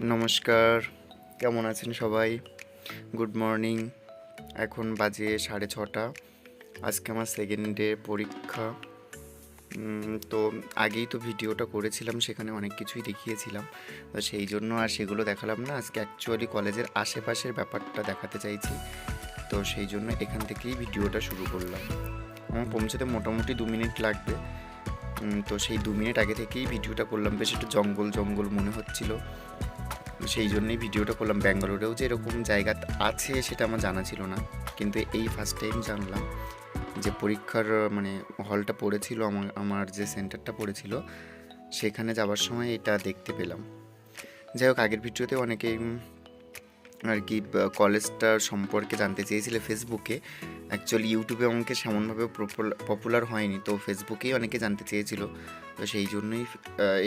নমস্কার, কেমন আছেন সবাই? Good morning. এখন বাজে 6:30। আজকে আমার সেকেন্ড ডে পরীক্ষা। তো আগেই তো ভিডিওটা করেছিলাম, সেখানে অনেক কিছুই দেখিয়েছিলাম। তো সেই জন্য আর সেগুলো দেখালাম না। আজকে অ্যাকচুয়ালি কলেজের আশেপাশের ব্যাপারটা দেখাতে চাইছি। তো সেই জন্য এখান থেকেই ভিডিওটা শুরু করলাম। আমার পৌঁছতে মোটামুটি 2 মিনিট লাগবে। তো সেই 2 মিনিট আগে থেকেই ভিডিওটা করলাম। বেশ একটু জঙ্গল জঙ্গল মনে হচ্ছিল, সেই জন্যই ভিডিওটা করলাম। ব্যাঙ্গালোরেও যে এরকম জায়গা আছে সেটা আমার জানা ছিল না, কিন্তু এই ফার্স্ট টাইম জানলাম যে পরীক্ষার মানে হলটা পড়েছিল, আমার যে সেন্টারটা পড়েছিল সেখানে যাওয়ার সময় এটা দেখতে পেলাম। যাই হোক, আগের ভিডিওতে অনেকেই আর কি কলেজটার সম্পর্কে জানতে চেয়েছিলে ফেসবুকে। অ্যাকচুয়ালি ইউটিউবে আমাকে সেমনভাবে পপুলার হয়নি, তো ফেসবুকেই অনেকে জানতে চেয়েছিল। তো সেই জন্যই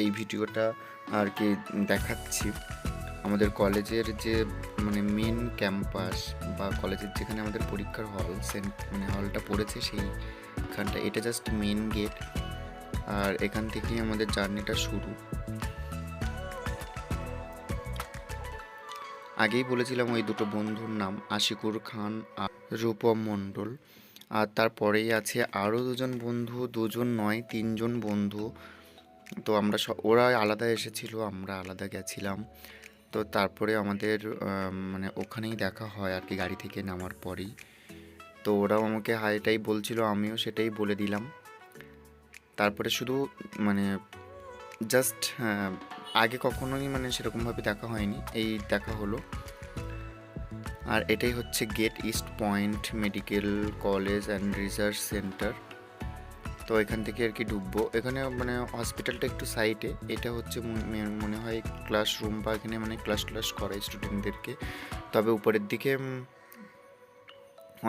এই ভিডিওটা আর কি দেখাচ্ছি। আমাদের কলেজের যে মানে মেন ক্যাম্পাস বা কলেজের যেখানে আমাদের পরীক্ষার হল মানে হলটা পড়েছে সেইখানটা, এটা জাস্ট মেন গেট। আর এখান থেকেই আমাদের জার্নিটা শুরু। আগেই বলেছিলাম ওই দুটো বন্ধুর নাম, আশিকুর খান আর রূপম মণ্ডল। আর তারপরেই আছে আরও দুজন বন্ধু, দুজন নয় 3জন বন্ধু। তো আমরা ওরা আলাদা এসেছিল, আমরা আলাদা গেছিলাম। তো তারপরে আমাদের মানে ওখানেই দেখা হয় আর কি, গাড়ি থেকে নামার পরেই। তো ওরাও আমাকে হাইটাই বলছিল, আমিও সেটাই বলে দিলাম। তারপরে শুধু মানে জাস্ট আগে কখনোই মানে সেরকমভাবে দেখা হয়নি, এই দেখা হলো। আর এটাই হচ্ছে Gate East Point Medical College and Research Centre. তো এখান থেকে আর কি ঢুকবো। এখানে মানে হসপিটালটা একটু সাইডে। এটা হচ্ছে মনে হয় ক্লাসরুম, বা এখানে মানে ক্লাস করায় স্টুডেন্টদেরকে। তবে উপরের দিকে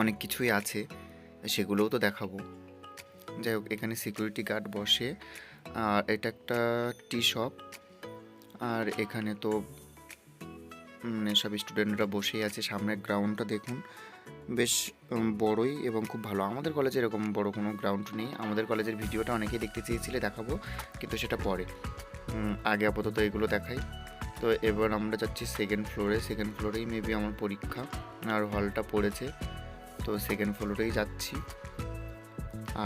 অনেক কিছুই আছে, সেগুলোও তো দেখাবো। যাই হোক, এখানে সিকিউরিটি গার্ড বসে। আর এটা একটা টি শপ। আর এখানে তো মানে সব স্টুডেন্টরা বসেই আছে। সামনের গ্রাউন্ডটা দেখুন, বেশ বড়ই এবং খুব ভালো। আমাদের কলেজে এরকম বড় কোনো গ্রাউন্ড নেই। আমাদের কলেজের ভিডিওটা অনেকেই দেখতে চেয়েছিলে, দেখাবো, কিন্তু সেটা পরে। আগে আপাতত এগুলো দেখাই। তো এবার আমরা যাচ্ছি সেকেন্ড ফ্লোরে। সেকেন্ড ফ্লোরেই মেবি আমার পরীক্ষা আর হলটা পড়েছে, তো সেকেন্ড ফ্লোরেই যাচ্ছি।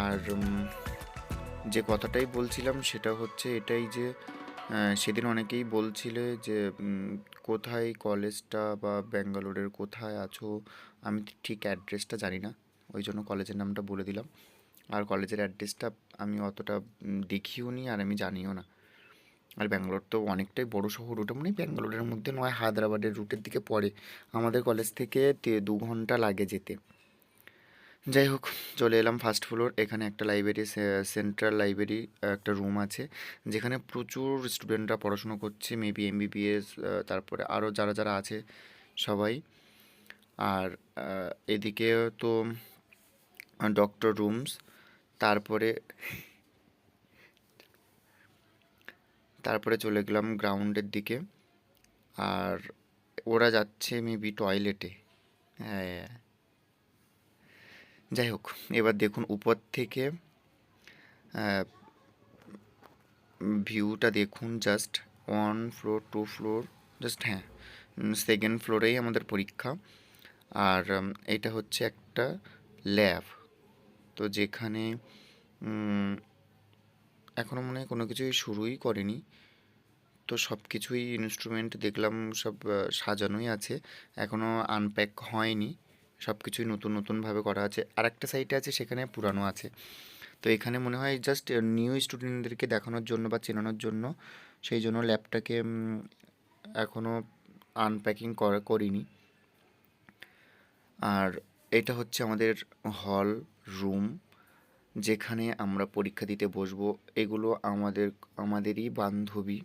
আর যে কথাটাই বলছিলাম সেটা হচ্ছে এটাই যে সেদিন অনেকেই বলছিলে যে কোথায় কলেজটা বা ব্যাঙ্গালোরের কোথায় আছো। আমি ঠিক অ্যাড্রেসটা জানি না, ওই জন্য কলেজের নামটা বলে দিলাম। আর কলেজের অ্যাড্রেসটা আমি অতটা দেখিও নি, আর আমি জানিও না। আর ব্যাঙ্গালোর তো অনেকটাই বড় শহর, ওটা মানে ব্যাঙ্গালোরের মধ্যে নয়, হায়দ্রাবাদের রুটের দিকে পড়ে। আমাদের কলেজ থেকে 2 ঘন্টা লাগে যেতে। যাই হোক, চলে এলাম ফার্স্ট ফ্লোর। এখানে একটা লাইব্রেরি, সেন্ট্রাল লাইব্রেরি, একটা রুম আছে যেখানে প্রচুর স্টুডেন্টরা পড়াশুনো করছে, মেবি এমবিবিএস, তারপরে আরও যারা যারা আছে সবাই। আর এদিকে তো ডক্টর রুমস। তারপরে তারপরে চলে গেলাম গ্রাউন্ডের দিকে। আর ওরা যাচ্ছে মেবি টয়লেটে। হ্যাঁ, যাই হোক, এবার দেখুন উপর থেকে ভিউটা দেখুন। জাস্ট 1 ফ্লোর 2 ফ্লোর, জাস্ট হ্যাঁ, সেকেন্ড ফ্লোরেই আমাদের পরীক্ষা। আর এটা হচ্ছে একটা ল্যাব, তো যেখানে এখনও মনে হয় কোনো কিছুই শুরুই করেনি। তো সব কিছুই ইনস্ট্রুমেন্ট দেখলাম সব সাজানোই আছে, এখনও আনপ্যাক হয়নি। সব কিছুই নতুন নতুনভাবে করা আছে। আর একটা সাইডে আছে সেখানে পুরানো আছে। তো এখানে মনে হয় জাস্ট নিউ স্টুডেন্টদেরকে দেখানোর জন্য বা চেনানোর জন্য, সেই জন্য ল্যাবটাকে এখনও আনপ্যাকিং করিনি। আর এটা হচ্ছে আমাদের হল রুম, যেখানে আমরা পরীক্ষা দিতে বসবো। এগুলো আমাদেরই বান্ধবী।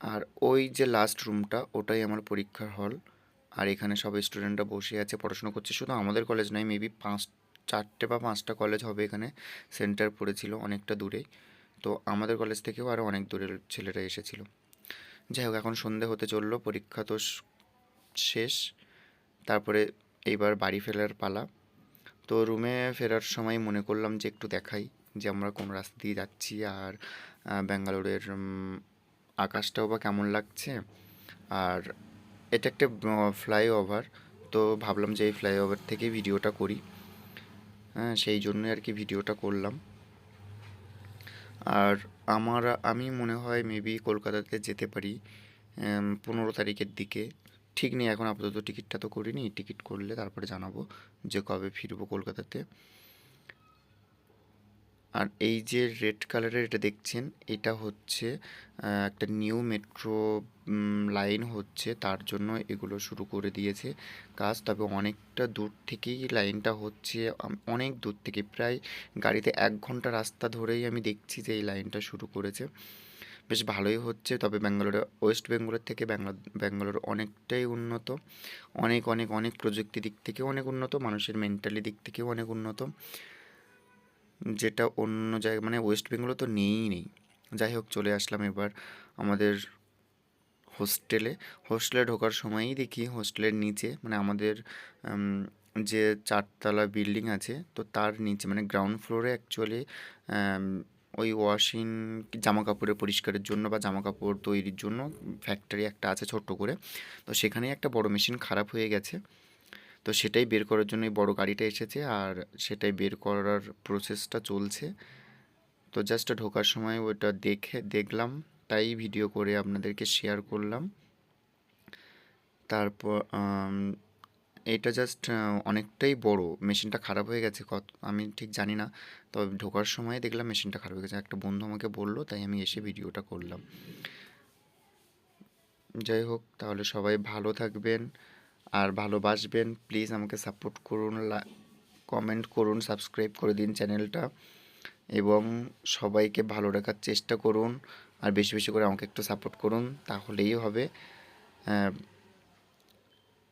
আর ওই যে লাস্ট রুমটা, ওটাই আমার পরীক্ষার হল। আর এখানে সব স্টুডেন্টরা বসে আছে, পড়াশোনা করছে। শুধু আমাদের কলেজ নয়, মেবি 4টে বা 5টা কলেজ হবে এখানে। সেন্টার পড়েছিল অনেকটা দূরে, তো আমাদের কলেজ থেকেও আরও অনেক দূরের ছেলেরা এসেছিল। যাই হোক, এখন সন্ধে হতে চললো, পরীক্ষা তো শেষ। তারপরে এইবার বাড়ি ফেরার পালা। তো রুমে ফেরার সময় মনে করলাম যে একটু দেখাই যে আমরা কোন রাস্তা দিয়ে যাচ্ছি, আর ব্যাঙ্গালোরের আকাশটাও বা কেমন লাগছে। আর এটা একটা ফ্লাইওভার, তো ভাবলাম যে এই ফ্লাইওভার থেকে ভিডিওটা করি। হ্যাঁ, সেই জন্যই আর কি ভিডিওটা করলাম। আর আমি মনে হয় মেবি কলকাতাতে যেতে পারি 15 তারিখের দিকে। ঠিক নেই এখন, আপাতত টিকিটটা তো করিনি, টিকিট করলে তারপরে জানাবো যে কবে ফিরবো কলকাতাতে। আর এই যে রেড কালারের এটা দেখছেন, এটা হচ্ছে একটা নিউ মেট্রো লাইন হচ্ছে, তার জন্য এগুলো শুরু করে দিয়েছে কাজ। তবে অনেকটা দূর থেকেই লাইনটা হচ্ছে, অনেক দূর থেকে, প্রায় গাড়িতে 1 ঘন্টা রাস্তা ধরেই আমি দেখছি যে এই লাইনটা শুরু করেছে। বেশ ভালোই হচ্ছে। তবে ব্যাঙ্গালোরে, ওয়েস্ট বেঙ্গলের থেকে ব্যাঙ্গালোর অনেকটাই উন্নত, অনেক অনেক অনেক প্রযুক্তি দিক থেকেও অনেক উন্নত, মানুষের মেন্টালি দিক থেকেও অনেক উন্নত, যেটা অন্য জায়গায় মানে ওয়েস্ট বেঙ্গলে তো নেই নেই। যাই হোক, চলে আসলাম এবার আমাদের হোস্টেলে। হোস্টেলে ঢোকার সময়ই দেখি হোস্টেলের নিচে মানে আমাদের উম, যে 4 তলা বিল্ডিং আছে, তো তার নিচে মানে গ্রাউন্ড ফ্লোরে অ্যাকচুয়ালি ওই ওয়াশিং, জামা কাপড়ের পরিষ্কারের জন্য বা জামা কাপড় তৈরির জন্য ফ্যাক্টরি একটা আছে ছোট্ট করে। তো সেখানেই একটা বড় মেশিন খারাপ হয়ে গেছে, তো সেটাই বের করার জন্য এই বড় গাড়িটা এসেছে, আর সেটাই বের করার প্রসেসটা চলছে। তো জাস্ট ঢোকার সময় ওটা দেখলাম, তাই ভিডিও করে আপনাদেরকে শেয়ার করলাম। তারপর এটা জাস্ট অনেকটাই বড়, মেশিনটা খারাপ হয়ে গেছে কত আমি ঠিক জানি না, তবে ঢোকার সময় দেখলাম মেশিনটা খারাপ হয়ে গেছে, একটা বন্ধু আমাকে বললো, তাই আমি এসে ভিডিওটা করলাম। যাই হোক, তাহলে সবাই ভালো থাকবেন আর ভালোবাসবেন, প্লিজ আমাকে সাপোর্ট করুন, কমেন্ট করুন, সাবস্ক্রাইব করে দিন চ্যানেলটা, এবং সবাইকে ভালো রাখার চেষ্টা করুন। আর বেশি বেশি করে আমাকে একটু সাপোর্ট করুন, তাহলেই হবে। আহ,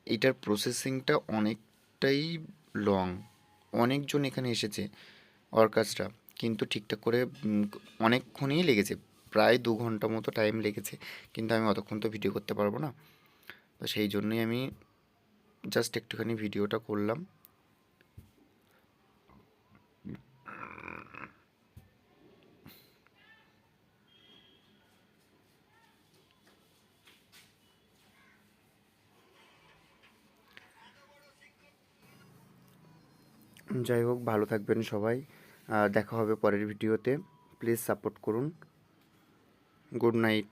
এটার প্রসেসিংটা অনেকটাই লং, অনেকজন এখানে এসেছে ওয়ার্কার্সরা, কিন্তু ঠিকঠাক করে অনেকক্ষণই লেগেছে, প্রায় 2 ঘন্টা মতো টাইম লেগেছে, কিন্তু আমি অতক্ষণ তো ভিডিও করতে পারবো না। তো সেই জন্যই আমি জাস্ট একটুখানি ভিডিওটা করলাম। যাই হোক, ভালো থাকবেন সবাই, দেখা হবে পরের ভিডিওতে, প্লিজ সাপোর্ট করুন। Good night.